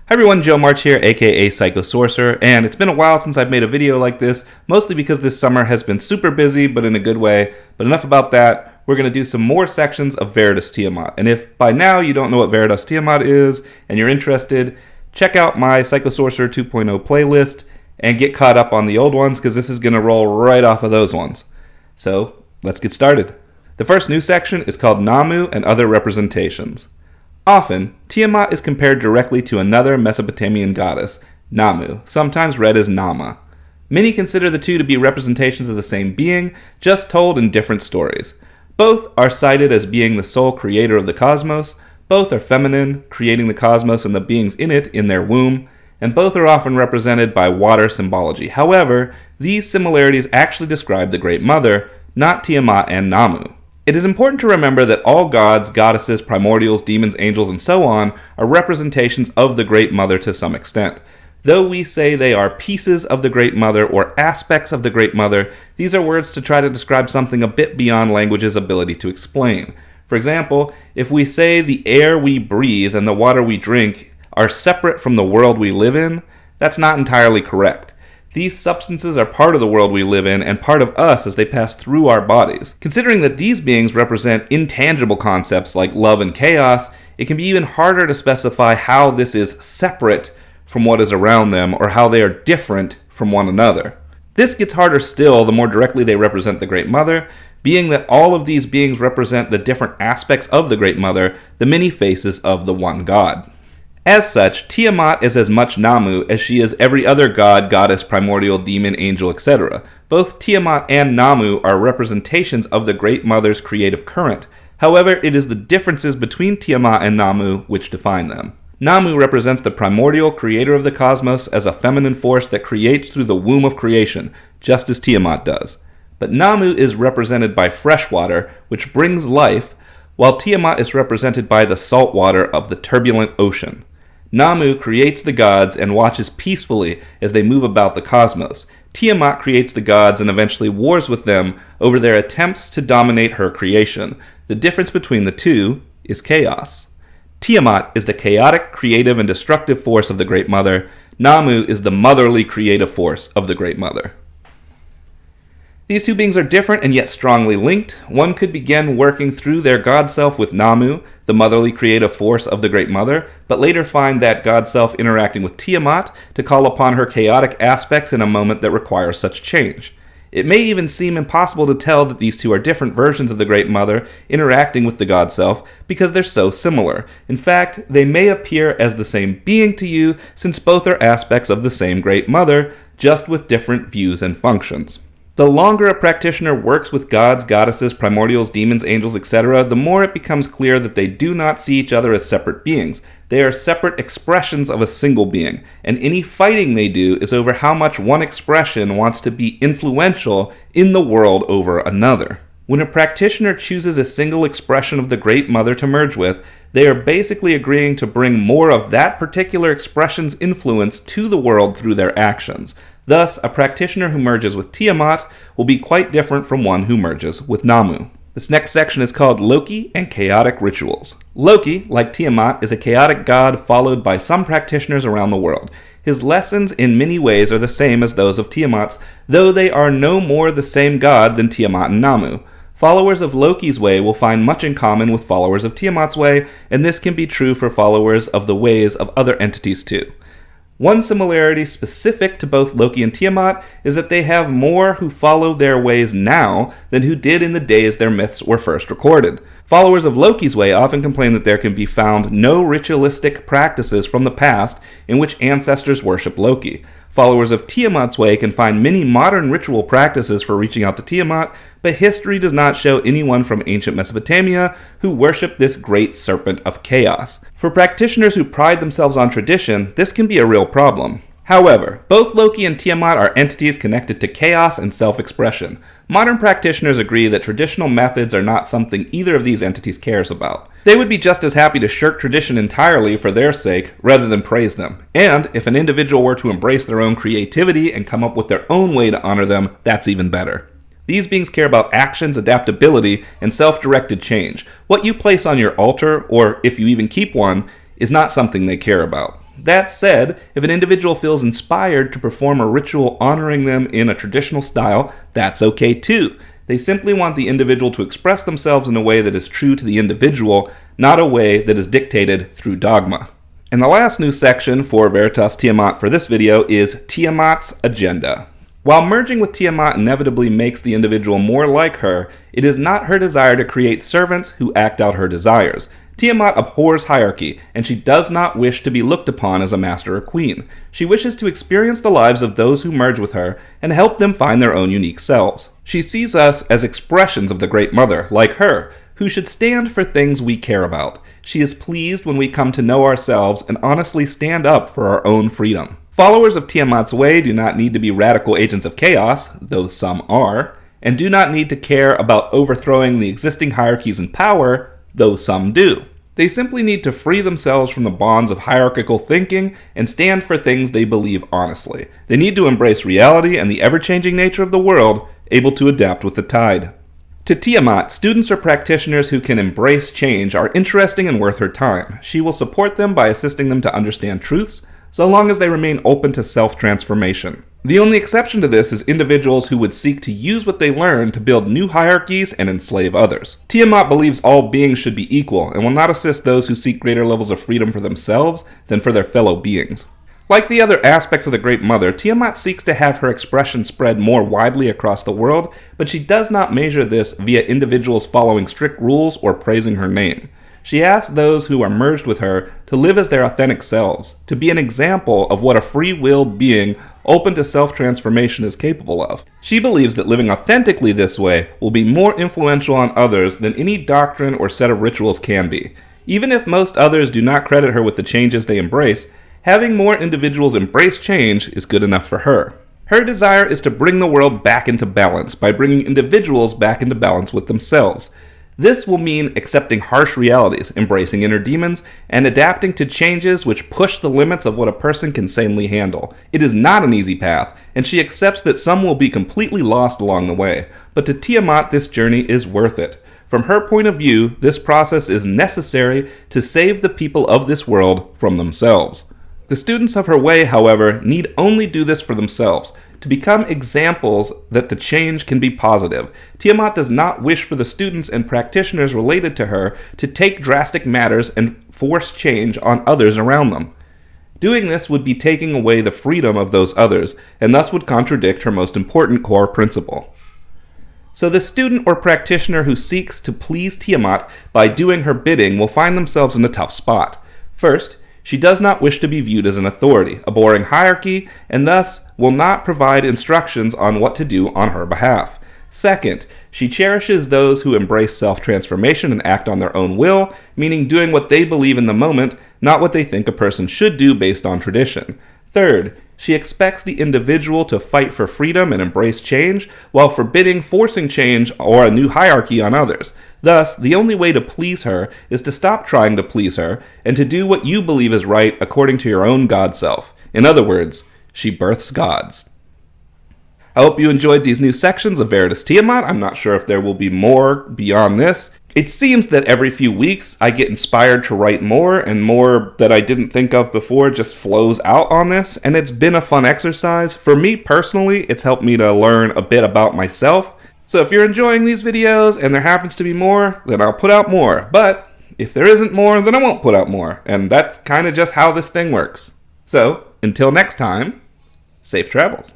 Hi everyone, Joe March here, aka Psycho Sorcerer, and it's been a while since I've made a video like this, mostly because this summer has been super busy, but in a good way. But enough about that, we're going to do some more sections of Veritas Tiamat. And if by now you don't know what Veritas Tiamat is, and you're interested, check out my Psycho Sorcerer 2.0 playlist, and get caught up on the old ones, because this is going to roll right off of those ones. So, let's get started. The first new section is called Nammu and Other Representations. Often, Tiamat is compared directly to another Mesopotamian goddess, Nammu, sometimes read as Nama. Many consider the two to be representations of the same being, just told in different stories. Both are cited as being the sole creator of the cosmos, both are feminine, creating the cosmos and the beings in it in their womb, and both are often represented by water symbology. However, these similarities actually describe the Great Mother, not Tiamat and Nammu. It is important to remember that all gods, goddesses, primordials, demons, angels, and so on are representations of the Great Mother to some extent. Though we say they are pieces of the Great Mother or aspects of the Great Mother, these are words to try to describe something a bit beyond language's ability to explain. For example, if we say the air we breathe and the water we drink are separate from the world we live in, that's not entirely correct. These substances are part of the world we live in and part of us as they pass through our bodies. Considering that these beings represent intangible concepts like love and chaos, it can be even harder to specify how this is separate from what is around them or how they are different from one another. This gets harder still the more directly they represent the Great Mother, being that all of these beings represent the different aspects of the Great Mother, the many faces of the one God. As such, Tiamat is as much Nammu as she is every other god, goddess, primordial, demon, angel, etc. Both Tiamat and Nammu are representations of the Great Mother's creative current. However, it is the differences between Tiamat and Nammu which define them. Nammu represents the primordial creator of the cosmos as a feminine force that creates through the womb of creation, just as Tiamat does. But Nammu is represented by fresh water, which brings life, while Tiamat is represented by the salt water of the turbulent ocean. Nammu creates the gods and watches peacefully as they move about the cosmos. Tiamat creates the gods and eventually wars with them over their attempts to dominate her creation. The difference between the two is chaos. Tiamat is the chaotic, creative, and destructive force of the Great Mother. Nammu is the motherly, creative force of the Great Mother. These two beings are different and yet strongly linked. One could begin working through their god self with Nammu, the motherly creative force of the Great Mother, but later find that god self interacting with Tiamat to call upon her chaotic aspects in a moment that requires such change. It may even seem impossible to tell that these two are different versions of the Great Mother interacting with the god self because they're so similar. In fact, they may appear as the same being to you since both are aspects of the same Great Mother, just with different views and functions. The longer a practitioner works with gods, goddesses, primordials, demons, angels, etc., the more it becomes clear that they do not see each other as separate beings. They are separate expressions of a single being, and any fighting they do is over how much one expression wants to be influential in the world over another. When a practitioner chooses a single expression of the Great Mother to merge with, they are basically agreeing to bring more of that particular expression's influence to the world through their actions. Thus, a practitioner who merges with Tiamat will be quite different from one who merges with Nammu. This next section is called Loki and Chaotic Rituals. Loki, like Tiamat, is a chaotic god followed by some practitioners around the world. His lessons in many ways are the same as those of Tiamat's, though they are no more the same god than Tiamat and Nammu. Followers of Loki's way will find much in common with followers of Tiamat's way, and this can be true for followers of the ways of other entities too. One similarity specific to both Loki and Tiamat is that they have more who follow their ways now than who did in the days their myths were first recorded. Followers of Loki's way often complain that there can be found no ritualistic practices from the past in which ancestors worship Loki. Followers of Tiamat's way can find many modern ritual practices for reaching out to Tiamat, but history does not show anyone from ancient Mesopotamia who worshiped this great serpent of chaos. For practitioners who pride themselves on tradition, this can be a real problem. However, both Loki and Tiamat are entities connected to chaos and self-expression. Modern practitioners agree that traditional methods are not something either of these entities cares about. They would be just as happy to shirk tradition entirely for their sake, rather than praise them. And if an individual were to embrace their own creativity and come up with their own way to honor them, that's even better. These beings care about actions, adaptability, and self-directed change. What you place on your altar, or if you even keep one, is not something they care about. That said, if an individual feels inspired to perform a ritual honoring them in a traditional style, that's okay too. They simply want the individual to express themselves in a way that is true to the individual, not a way that is dictated through dogma. And the last new section for Veritas Tiamat for this video is Tiamat's agenda. While merging with Tiamat inevitably makes the individual more like her, it is not her desire to create servants who act out her desires. Tiamat abhors hierarchy, and she does not wish to be looked upon as a master or queen. She wishes to experience the lives of those who merge with her and help them find their own unique selves. She sees us as expressions of the Great Mother, like her, who should stand for things we care about. She is pleased when we come to know ourselves and honestly stand up for our own freedom. Followers of Tiamat's way do not need to be radical agents of chaos, though some are, and do not need to care about overthrowing the existing hierarchies in power, though some do. They simply need to free themselves from the bonds of hierarchical thinking and stand for things they believe honestly. They need to embrace reality and the ever-changing nature of the world, able to adapt with the tide. To Tiamat, students or practitioners who can embrace change are interesting and worth her time. She will support them by assisting them to understand truths, so long as they remain open to self-transformation. The only exception to this is individuals who would seek to use what they learn to build new hierarchies and enslave others. Tiamat believes all beings should be equal and will not assist those who seek greater levels of freedom for themselves than for their fellow beings. Like the other aspects of the Great Mother, Tiamat seeks to have her expression spread more widely across the world, but she does not measure this via individuals following strict rules or praising her name. She asks those who are merged with her to live as their authentic selves, to be an example of what a free-willed being open to self-transformation is capable of. She believes that living authentically this way will be more influential on others than any doctrine or set of rituals can be. Even if most others do not credit her with the changes they embrace, having more individuals embrace change is good enough for her. Her desire is to bring the world back into balance by bringing individuals back into balance with themselves. This will mean accepting harsh realities, embracing inner demons, and adapting to changes which push the limits of what a person can sanely handle. It is not an easy path, and she accepts that some will be completely lost along the way. But to Tiamat, this journey is worth it. From her point of view, this process is necessary to save the people of this world from themselves. The students of her way, however, need only do this for themselves, to become examples that the change can be positive. Tiamat does not wish for the students and practitioners related to her to take drastic matters and force change on others around them. Doing this would be taking away the freedom of those others, and thus would contradict her most important core principle. So the student or practitioner who seeks to please Tiamat by doing her bidding will find themselves in a tough spot. First, she does not wish to be viewed as an authority, abhorring hierarchy, and thus will not provide instructions on what to do on her behalf. Second, she cherishes those who embrace self-transformation and act on their own will, meaning doing what they believe in the moment, not what they think a person should do based on tradition. Third, she expects the individual to fight for freedom and embrace change, while forbidding forcing change or a new hierarchy on others. Thus, the only way to please her is to stop trying to please her and to do what you believe is right according to your own God self. In other words, she births gods. I hope you enjoyed these new sections of Veritas Tiamat. I'm not sure if there will be more beyond this. It seems that every few weeks I get inspired to write more, and more that I didn't think of before just flows out on this, and it's been a fun exercise. For me personally, it's helped me to learn a bit about myself. So if you're enjoying these videos and there happens to be more, then I'll put out more. But if there isn't more, then I won't put out more. And that's kind of just how this thing works. So until next time, safe travels.